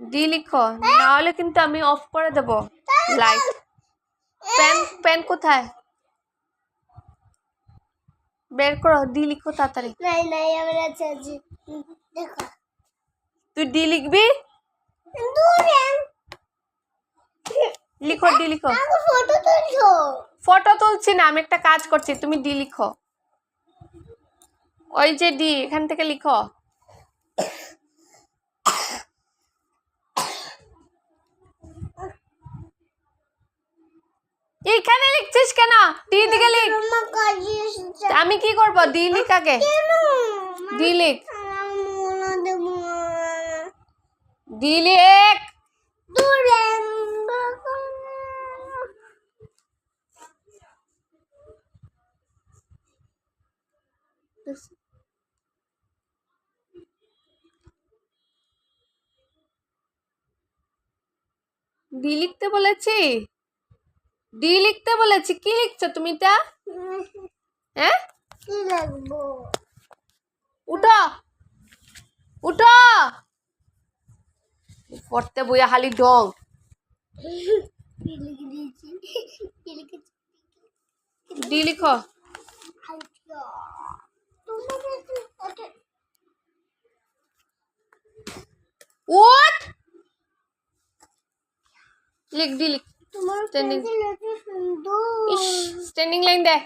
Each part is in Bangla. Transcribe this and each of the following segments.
ডি লিখো, না হলে কিন্তু আমি অফ করে দেব লাইট। পেন কোথায়? বের করো, ডি লিখো তাড়াতাড়ি। নাই আমার আছে দেখো। তুই ডি লিখবি? লিখো, ডি লিখো। ফটো তুলছো? ফটো তুলছি না, আমি একটা কাজ করছি, তুমি ডি লিখো। ওই যে ডি, এখান থেকে লিখো। এইখানে লিখছিস কেন? ডি দিকে লিখ। আমি কি করব? ডি লিখ আগে। ডি লিখ, ডি লিখ। ডি লিখতে বলেছি, ডি লিখতে বলেছি। কি লিখছো তুমি? তা হ্যাঁ, কি লিখবো? উঠো উঠো, পড়তে বইয়া খালি ডং। ডি লিখো। উঠ, লিখ, ডি লিখ। তোমার স্ট্যান্ডিং, পেন্সিল এত সুন্দর। ইস, স্ট্যান্ডিং লাইন দে।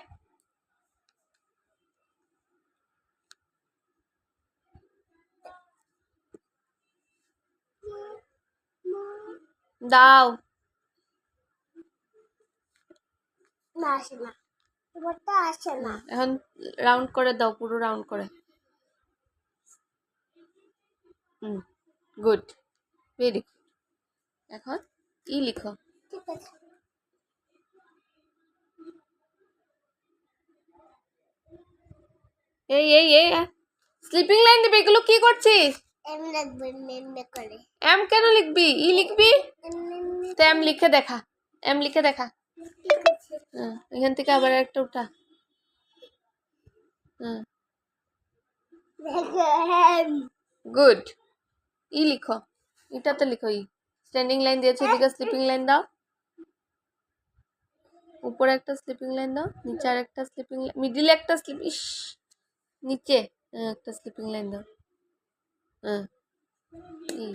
দাও। না আসে না, তোমারটা আসে না। এখন রাউন্ড করে দাও, পুরো রাউন্ড করে। Good, very good. এখন ই লিখো। ঠিক আছে। এই এই এই স্লিপিং লাইন দিবি, এগুলো কি করছিস? এম লিখবো এমনি করে। এম কেন লিখবি? ই লিখবি। এমনি। তো এম লিখে দেখা, এম লিখে দেখা। ঠিক আছে। এখান থেকে আবার একটা উঠা। গুড, ই লিখো। এটাতে লিখো ই। স্ট্যান্ডিং লাইন দিয়েছে, এদিকে স্লিপিং লাইন দাও। উপরে একটা স্লিপিং লাইন দাও, নিচে আর একটা স্লিপিং লাইন, মিডিলে একটা স্লিপ, ইস, নিচে একটা স্লিপিং লাইন দাও। ই।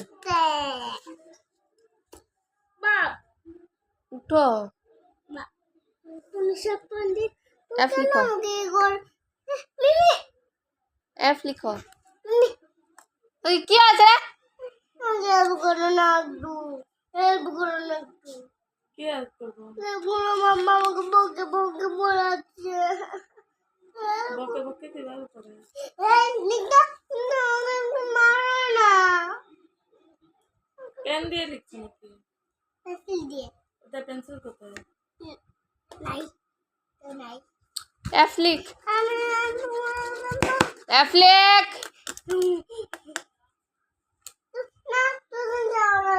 উঠো। তুমি সব পন্ডিত এফ লিখো, এফ লিখো। ওই কি আছে? হেল্প করো না একটু, হেল্প করো না একটু। কি হেল্প করবো? এগুলো মাম্মা আমাকে বকে বকে পড়াচ্ছে। বকে বকে কিভাবে করে? এই লিখা না, আমাকে মারো না। পেন দিয়ে লিখছি নাকি? পেন্সিল দিয়ে। ওটা পেন্সিল কোথায়? নাই নাই। এফ লিখ, এফ লিখ। না তুমি যাও না,